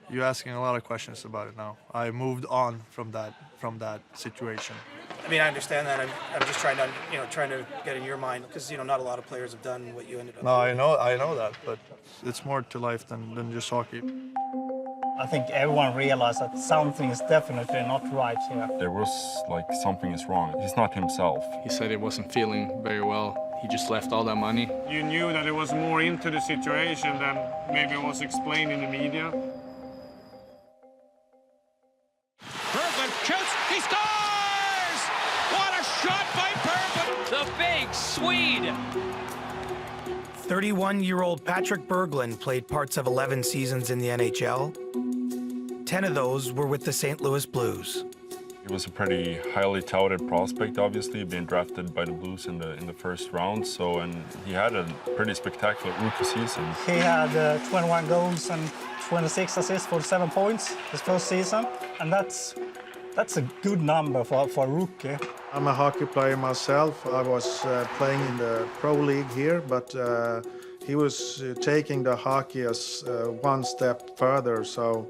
You're asking a lot of questions about it now. I moved on from that situation. I mean, I understand that. I'm just trying to, trying to get in your mind because, not a lot of players have done what you ended up No, doing. I know that, but it's more to life than just hockey. I think everyone realized that something is definitely not right here. There was like something is wrong. He's not himself. He said he wasn't feeling very well. He just left all that money. You knew that it was more into the situation than maybe it was explained in the media. Berglund shoots, he scores! What a shot by Berglund! The big Swede! 31-year-old Patrik Berglund played parts of 11 seasons in the NHL. 10 of those were with the St. Louis Blues. He was a pretty highly touted prospect, obviously, being drafted by the Blues in the first round. And he had a pretty spectacular rookie season. He had 21 goals and 26 assists for 7 points his first season, and that's a good number for a rookie. I'm a hockey player myself. I was playing in the pro league here, but he was taking the hockey as one step further. So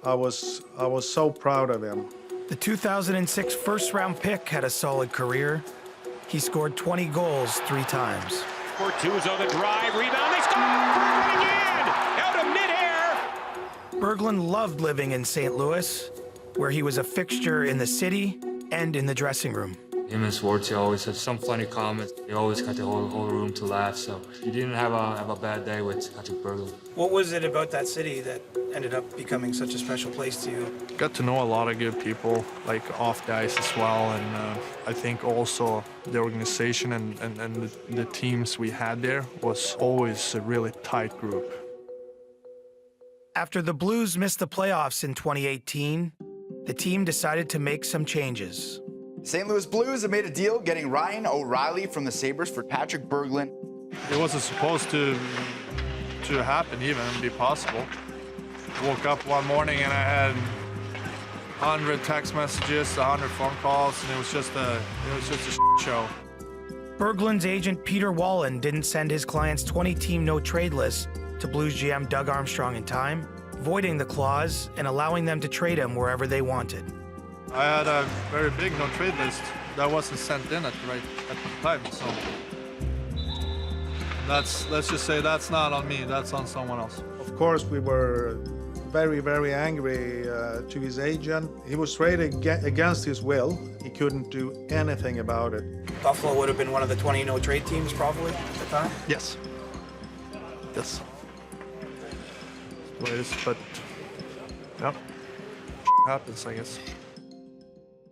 I was so proud of him. The 2006 first-round pick had a solid career. He scored 20 goals 3 times. Bortuzzo the drive, rebound, they score! Berglund again! Out of midair! Berglund loved living in St. Louis, where he was a fixture in the city and in the dressing room. Him and Schwartzy always had some funny comments. They always got the whole room to laugh, so you didn't have a bad day with Patrik Berglund. What was it about that city that ended up becoming such a special place to you? Got to know a lot of good people, like off the ice as well, and I think also the organization and the teams we had there was always a really tight group. After the Blues missed the playoffs in 2018, the team decided to make some changes. St. Louis Blues have made a deal getting Ryan O'Reilly from the Sabres for Patrik Berglund. It wasn't supposed to happen even and be possible. Woke up one morning and I had 100 text messages, 100 phone calls, and it was just a show. Berglund's agent Peter Wallen didn't send his client's 20-team no-trade list to Blues GM Doug Armstrong in time, voiding the clause and allowing them to trade him wherever they wanted. I had a very big no-trade list that wasn't sent in at the time, so let's just say that's not on me, that's on someone else. Of course, we were very, very angry to his agent. He was traded against his will. He couldn't do anything about it. Buffalo would have been one of the 20 no-trade teams probably at the time? Yes. Yes. Well, it is, but yep, happens, I guess.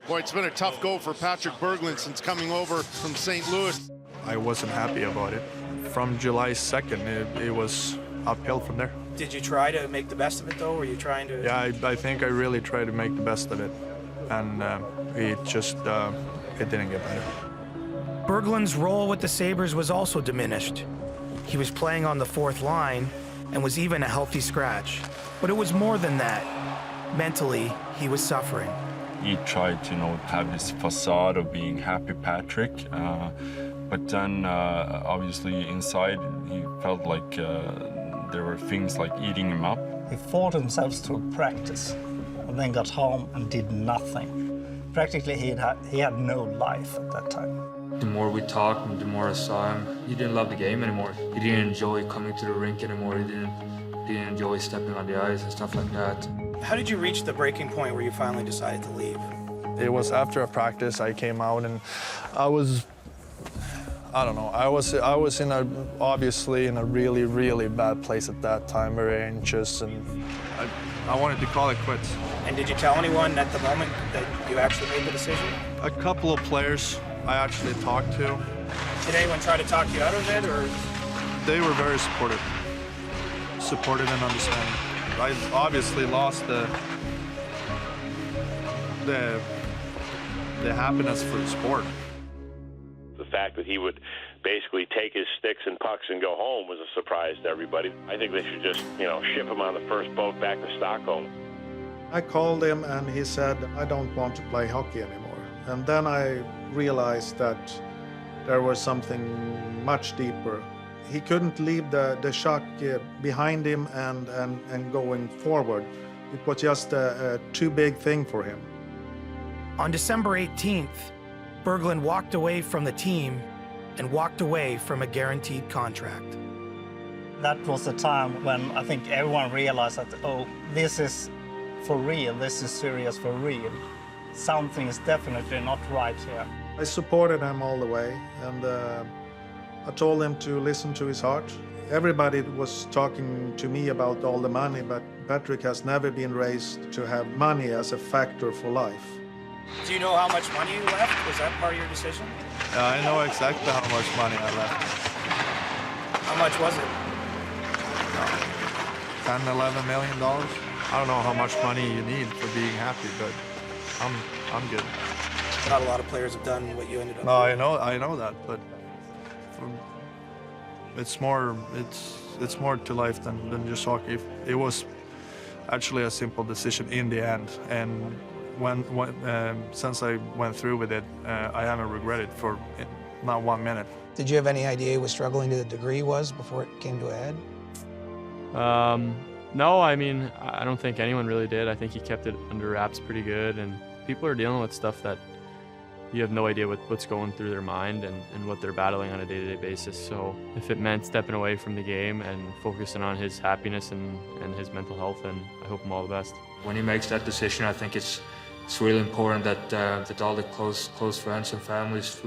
Boy, it's been a tough go for Patrik Berglund since coming over from St. Louis. I wasn't happy about it. From July 2nd, it was uphill from there. Did you try to make the best of it, though? Were you trying to... Yeah, I think I really tried to make the best of it. And it didn't get better. Berglund's role with the Sabres was also diminished. He was playing on the 4th line and was even a healthy scratch. But it was more than that. Mentally, he was suffering. He tried to, have this facade of being happy Patrik, but then obviously inside he felt like there were things like eating him up. He fought himself through practice and then got home and did nothing. Practically he had no life at that time. The more we talked, the more I saw him. He didn't love the game anymore. He didn't enjoy coming to the rink anymore. He didn't enjoy stepping on the ice and stuff like that. How did you reach the breaking point where you finally decided to leave? It was after a practice. I came out and I was obviously in a really, really bad place at that time, very anxious, and I wanted to call it quits. And did you tell anyone at the moment that you actually made the decision? A couple of players I actually talked to. Did anyone try to talk you out of it, or? They were very supportive and understanding. I obviously lost the happiness for the sport. The fact that he would basically take his sticks and pucks and go home was a surprise to everybody. I think they should just, ship him on the first boat back to Stockholm. I called him and he said, I don't want to play hockey anymore. And then I realized that there was something much deeper. He couldn't leave the shock behind him and going forward. It was just a too big thing for him. On December 18th, Berglund walked away from the team and walked away from a guaranteed contract. That was the time when I think everyone realized that, oh, this is for real, this is serious for real. Something is definitely not right here. I supported him all the way, and I told him to listen to his heart. Everybody was talking to me about all the money, but Patrik has never been raised to have money as a factor for life. Do you know how much money you left? Was that part of your decision? I know exactly how much money I left. How much was it? $10, $11 million. I don't know how much money you need for being happy, but I'm good. Not a lot of players have done what you ended up No, doing. I know that, but it's more to life than just hockey. It was actually a simple decision in the end, and since I went through with it, I haven't regretted for not 1 minute. Did you have any idea he was struggling to the degree he was before it came to a head? No, I mean, I don't think anyone really did. I think he kept it under wraps pretty good, and people are dealing with stuff that you have no idea what's going through their mind and what they're battling on a day-to-day basis. So if it meant stepping away from the game and focusing on his happiness and his mental health, then I hope him all the best. When he makes that decision, I think it's really important that all the close friends and families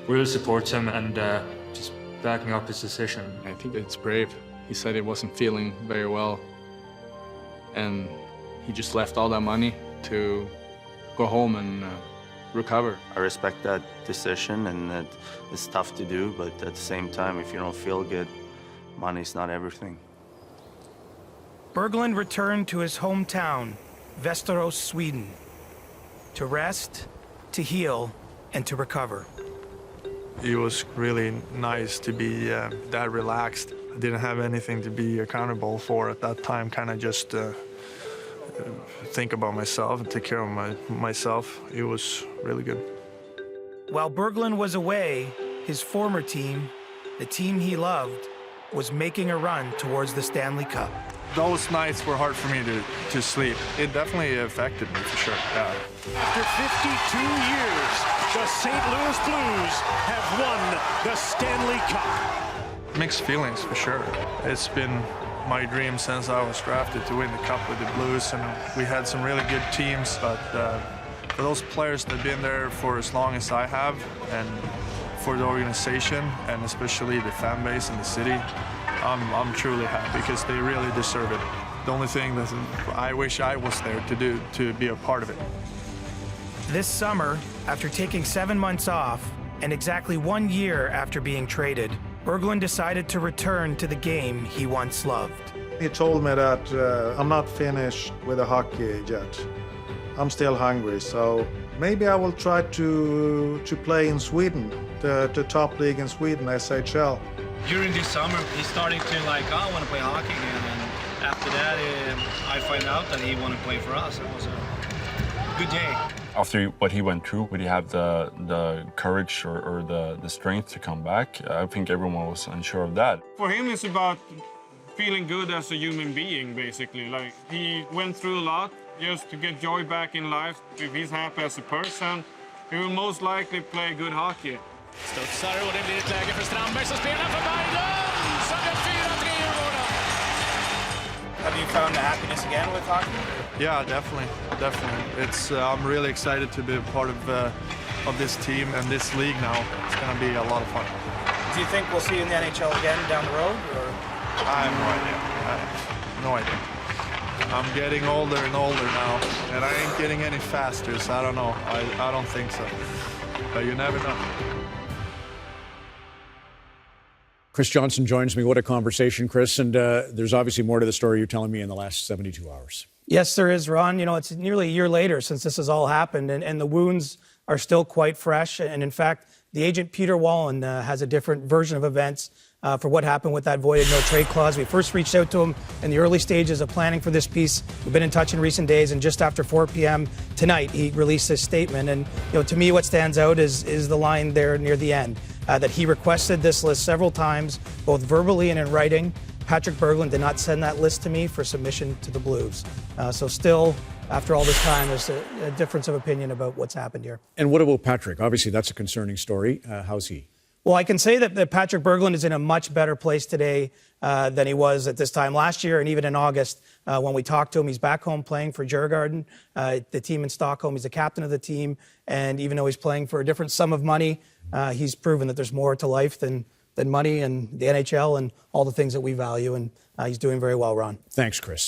really supports him and just backing up his decision. I think it's brave. He said he wasn't feeling very well, and he just left all that money to go home and recover. I respect that decision, and that it's tough to do, but at the same time, if you don't feel good, money's not everything. Berglund returned to his hometown, Västerås, Sweden, to rest, to heal, and to recover. It was really nice to be that relaxed. I didn't have anything to be accountable for at that time, kind of just think about myself and take care of myself. It was really good. While Berglund was away, his former team, the team he loved, was making a run towards the Stanley Cup. Those nights were hard for me to sleep. It definitely affected me, for sure, yeah. After 52 years, the St. Louis Blues have won the Stanley Cup. Mixed feelings, for sure. It's been my dream since I was drafted to win the Cup with the Blues, and we had some really good teams, but for those players that have been there for as long as I have, and for the organization, and especially the fan base in the city, I'm truly happy because they really deserve it. The only thing that I wish I was there to be a part of it. This summer, after taking 7 months off, and exactly 1 year after being traded, Berglund decided to return to the game he once loved. He told me that I'm not finished with the hockey yet. I'm still hungry, so maybe I will try to play in Sweden, the top league in Sweden, SHL. During this summer, he's starting to I want to play hockey again, and after that, I find out that he want to play for us. It was a good day. After what he went through, would he have the courage or the strength to come back? I think everyone was unsure of that. For him, it's about feeling good as a human being, basically. Like, he went through a lot just to get joy back in life. If he's happy as a person, he will most likely play good hockey. Studsar och det blir ett läge för Strandberg som spelar för Berglund som gör 4-3 i målet. Have you found the happiness again with hockey? Yeah, definitely. It's I'm really excited to be a part of this team and this league now. It's going to be a lot of fun. Do you think we'll see you in the NHL again down the road? Or? I have no idea. No idea. I'm getting older and older now, and I ain't getting any faster, so I don't know. I don't think so. But you never know. Chris Johnston joins me. What a conversation, Chris. And there's obviously more to the story you're telling me in the last 72 hours. Yes, there is, Ron. You know, it's nearly a year later since this has all happened, and the wounds are still quite fresh. And in fact, the agent Peter Wallen has a different version of events for what happened with that voided no-trade clause. We first reached out to him in the early stages of planning for this piece. We've been in touch in recent days, and just after 4 p.m. tonight, he released this statement. And you know, to me, what stands out is the line there near the end, that he requested this list several times, both verbally and in writing. Patrik Berglund did not send that list to me for submission to the Blues. So still, after all this time, there's a difference of opinion about what's happened here. And what about Patrik? Obviously, that's a concerning story. How's he? Well, I can say that Patrik Berglund is in a much better place today than he was at this time last year, and even in August when we talked to him. He's back home playing for Djurgården, the team in Stockholm. He's the captain of the team, and even though he's playing for a different sum of money, he's proven that there's more to life than money and the NHL and all the things that we value, and he's doing very well, Ron. Thanks, Chris.